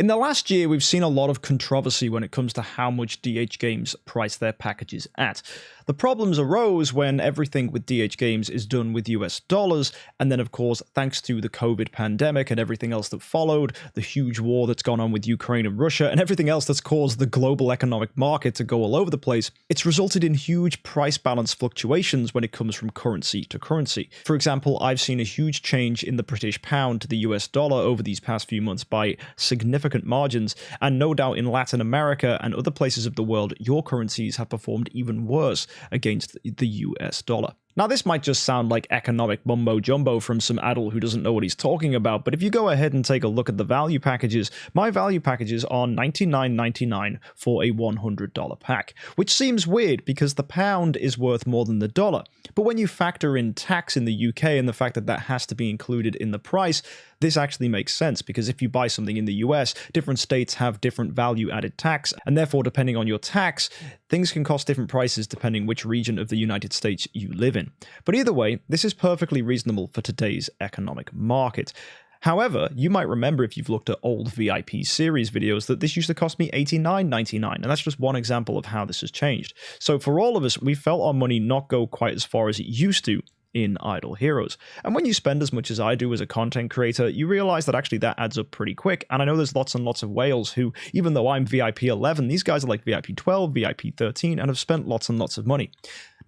In the last year, we've seen a lot of controversy when it comes to how much DH Games price their packages at. The problems arose when everything with DH Games is done with US dollars, and then of course, thanks to the COVID pandemic and everything else that followed, the huge war that's gone on with Ukraine and Russia, and everything else that's caused the global economic market to go all over the place, it's resulted in huge price balance fluctuations when it comes from currency to currency. For example, I've seen a huge change in the British pound to the US dollar over these past few months by significant margins, and no doubt in Latin America and other places of the world, your currencies have performed even worse against the US dollar. Now, this might just sound like economic mumbo-jumbo from some adult who doesn't know what he's talking about, but if you go ahead and take a look at the value packages, my value packages are $99.99 for a $100 pack, which seems weird because the pound is worth more than the dollar. But when you factor in tax in the UK and the fact that that has to be included in the price, this actually makes sense because if you buy something in the US, different states have different value-added tax, and therefore, depending on your tax, things can cost different prices depending which region of the United States you live in. But either way, this is perfectly reasonable for today's economic market. However, you might remember if you've looked at old VIP series videos that this used to cost me $89.99, and that's just one example of how this has changed. So for all of us, we felt our money not go quite as far as it used to in Idle Heroes. And when you spend as much as I do as a content creator, you realize that actually that adds up pretty quick. And I know there's lots and lots of whales who, even though I'm VIP 11, these guys are like VIP 12, VIP 13, and have spent lots and lots of money.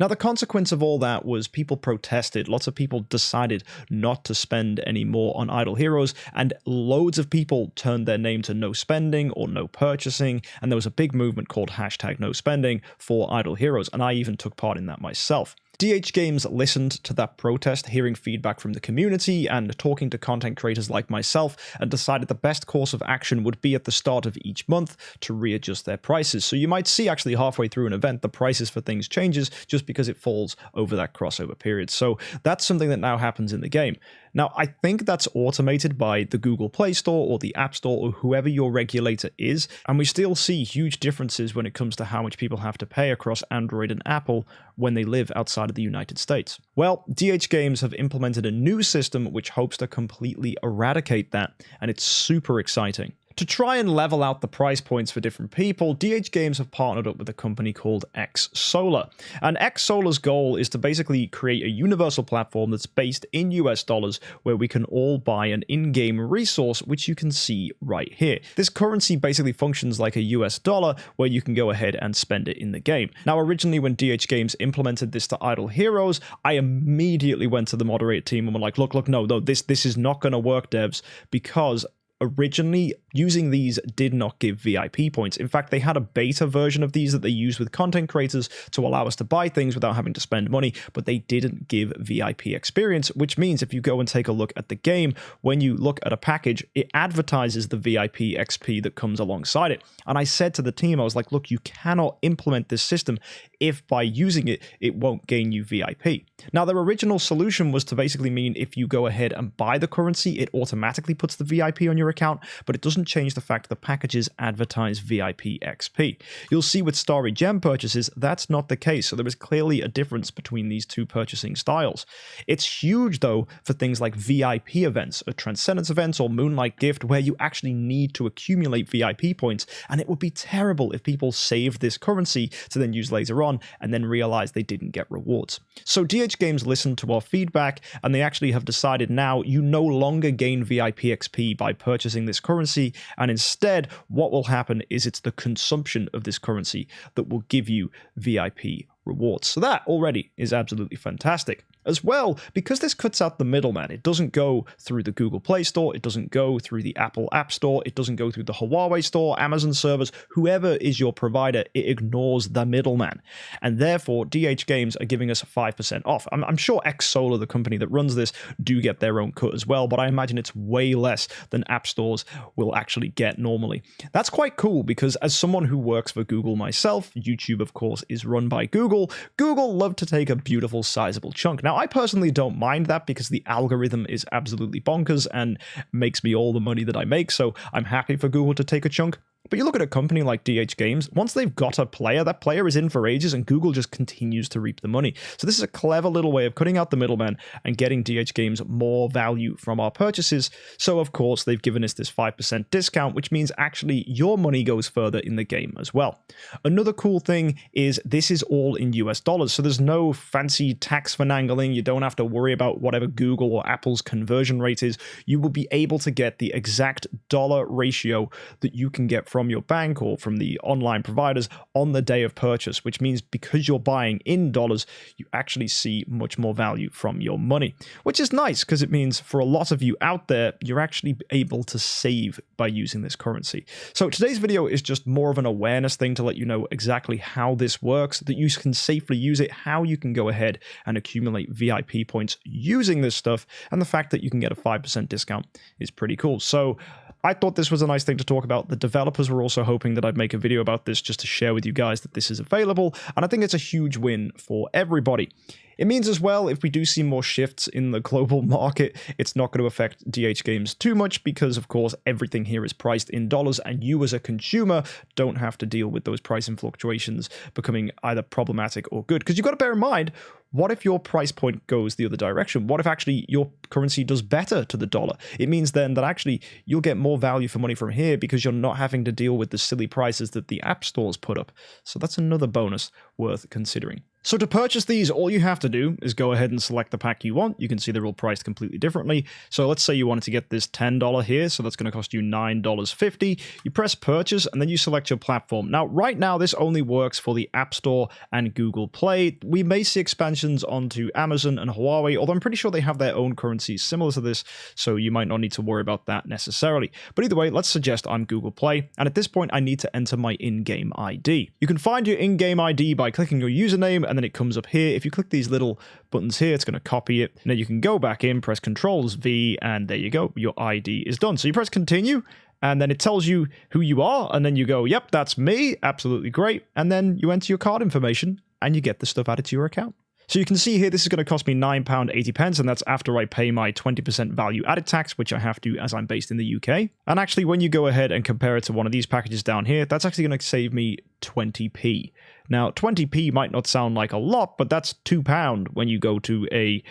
Now, the consequence of all that was people protested. Lots of people decided not to spend any more on Idle Heroes, and loads of people turned their name to no spending or no purchasing, and there was a big movement called #NoSpending for Idle Heroes, and I even took part in that myself. DH Games listened to that protest, hearing feedback from the community and talking to content creators like myself, and decided the best course of action would be at the start of each month to readjust their prices. So you might see actually halfway through an event, the prices for things changes just because it falls over that crossover period. So that's something that now happens in the game. Now, I think that's automated by the Google Play Store or the App Store or whoever your regulator is, and we still see huge differences when it comes to how much people have to pay across Android and Apple when they live outside of the United States. Well, DH Games have implemented a new system which hopes to completely eradicate that, and it's super exciting. To try and level out the price points for different people, DH Games have partnered up with a company called Xsolla. And Xsolla's goal is to basically create a universal platform that's based in US dollars where we can all buy an in-game resource, which you can see right here. This currency basically functions like a US dollar where you can go ahead and spend it in the game. Now, originally when DH Games implemented this to Idle Heroes, I immediately went to the moderator team and were like, look, no, this is not going to work, devs, because originally, using these did not give VIP points. In fact, they had a beta version of these that they used with content creators to allow us to buy things without having to spend money, but they didn't give VIP experience, which means if you go and take a look at the game, when you look at a package, it advertises the VIP XP that comes alongside it. And I said to the team, I was like, look, you cannot implement this system if by using it, it won't gain you VIP. Now, their original solution was to basically mean if you go ahead and buy the currency, it automatically puts the VIP on your account, but it doesn't change the fact that packages advertise VIP XP. You'll see with Starry Gem purchases, that's not the case, so there is clearly a difference between these two purchasing styles. It's huge, though, for things like VIP events, or Transcendence events, or Moonlight Gift, where you actually need to accumulate VIP points, and it would be terrible if people saved this currency to then use later on, and then realize they didn't get rewards. So DH Games listened to our feedback, and they actually have decided now you no longer gain VIP XP by purchasing this currency, and instead what will happen is it's the consumption of this currency that will give you VIP rewards. So that already is absolutely fantastic. As well, because this cuts out the middleman, it doesn't go through the Google Play Store, it doesn't go through the Apple App Store, it doesn't go through the Huawei Store, Amazon servers, whoever is your provider, it ignores the middleman. And therefore, DH Games are giving us 5% off. I'm sure Xsolla, the company that runs this, do get their own cut as well, but I imagine it's way less than app stores will actually get normally. That's quite cool because as someone who works for Google myself, YouTube, of course, is run by Google. Google love to take a beautiful, sizable chunk. Now, I personally don't mind that because the algorithm is absolutely bonkers and makes me all the money that I make, so I'm happy for Google to take a chunk. But you look at a company like DH Games, once they've got a player, that player is in for ages and Google just continues to reap the money. So this is a clever little way of cutting out the middleman and getting DH Games more value from our purchases. So of course, they've given us this 5% discount, which means actually your money goes further in the game as well. Another cool thing is this is all in US dollars. So there's no fancy tax finagling. You don't have to worry about whatever Google or Apple's conversion rate is. You will be able to get the exact dollar ratio that you can get from your bank or from the online providers on the day of purchase, which means because you're buying in dollars, you actually see much more value from your money, which is nice because it means for a lot of you out there, you're actually able to save by using this currency. So today's video is just more of an awareness thing to let you know exactly how this works, that you can safely use it, how you can go ahead and accumulate VIP points using this stuff, and the fact that you can get a 5% discount is pretty cool. So I thought this was a nice thing to talk about. The developers were also hoping that I'd make a video about this just to share with you guys that this is available, and I think it's a huge win for everybody. It means as well, if we do see more shifts in the global market, it's not going to affect DH Games too much because, of course, everything here is priced in dollars and you as a consumer don't have to deal with those pricing fluctuations becoming either problematic or good. Because you've got to bear in mind, what if your price point goes the other direction? What if actually your currency does better to the dollar? It means then that actually you'll get more value for money from here because you're not having to deal with the silly prices that the app stores put up. So that's another bonus worth considering. So to purchase these, all you have to do is go ahead and select the pack you want. You can see they're all priced completely differently. So let's say you wanted to get this $10 here, so that's going to cost you $9.50. You press purchase and then you select your platform. Now, right now, this only works for the App Store and Google Play. We may see expansions onto Amazon and Huawei, although I'm pretty sure they have their own currencies similar to this, so you might not need to worry about that necessarily. But either way, let's suggest I'm Google Play, and at this point, I need to enter my in-game ID. You can find your in-game ID by clicking your username, and then it comes up here. If you click these little buttons here, it's going to copy it. Now you can go back in, press Ctrl+V, and there you go. Your ID is done. So you press continue, and then it tells you who you are, and then you go, yep, that's me. Absolutely great. And then you enter your card information, and you get the stuff added to your account. So you can see here, this is going to cost me £9.80, and that's after I pay my 20% value added tax, which I have to as I'm based in the UK. And actually, when you go ahead and compare it to one of these packages down here, that's actually going to save me 20p. Now, 20p might not sound like a lot, but that's £2 when you go to a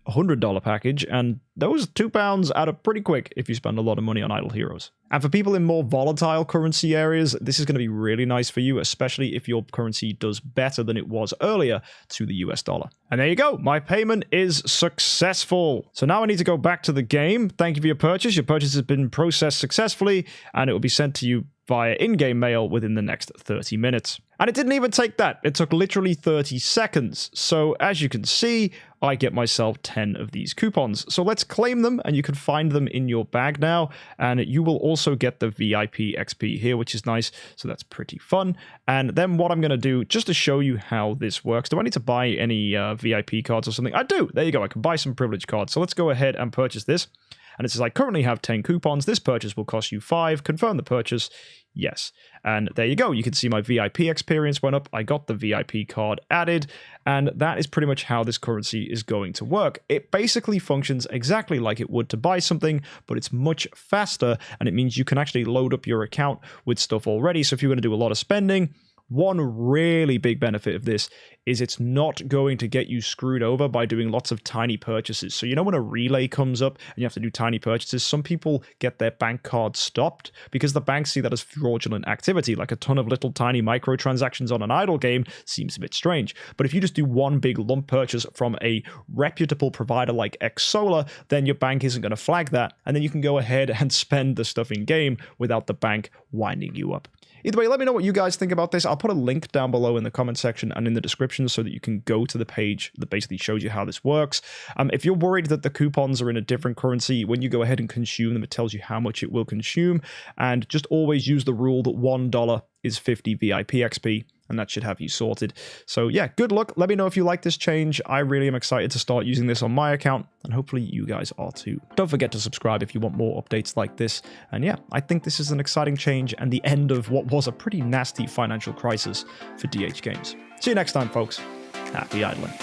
$100 package, and those £2 add up pretty quick if you spend a lot of money on Idle Heroes. And for people in more volatile currency areas, this is going to be really nice for you, especially if your currency does better than it was earlier to the US dollar. And there you go, my payment is successful. So now I need to go back to the game. Thank you for your purchase. Your purchase has been processed successfully, and it will be sent to you via in-game mail within the next 30 minutes. And it didn't even take that. It took literally 30 seconds. So as you can see, I get myself 10 of these coupons. So let's claim them, and you can find them in your bag now. And you will also get the VIP XP here, which is nice. So that's pretty fun. And then what I'm going to do, just to show you how this works, do I need to buy any VIP cards or something? I do. There you go. I can buy some privilege cards. So let's go ahead and purchase this. And it says, I currently have 10 coupons. This purchase will cost you 5. Confirm the purchase. Yes. And there you go. You can see my VIP experience went up. I got the VIP card added. And that is pretty much how this currency is going to work. It basically functions exactly like it would to buy something, but it's much faster. And it means you can actually load up your account with stuff already. So if you're going to do a lot of spending, one really big benefit of this is it's not going to get you screwed over by doing lots of tiny purchases. So you know when a relay comes up and you have to do tiny purchases, some people get their bank card stopped because the banks see that as fraudulent activity, like a ton of little tiny microtransactions on an idle game seems a bit strange. But if you just do one big lump purchase from a reputable provider like Xsolla, then your bank isn't going to flag that, and then you can go ahead and spend the stuff in game without the bank winding you up. Either way, let me know what you guys think about this. I'll put a link down below in the comment section and in the description so that you can go to the page that basically shows you how this works. If you're worried that the coupons are in a different currency, when you go ahead and consume them, it tells you how much it will consume. And just always use the rule that $1 is 50 VIP XP, and that should have you sorted. So yeah, good luck. Let me know if you like this change. I really am excited to start using this on my account, and hopefully you guys are too. Don't forget to subscribe if you want more updates like this. And yeah, I think this is an exciting change and the end of what was a pretty nasty financial crisis for DH Games. See you next time, folks. Happy idling.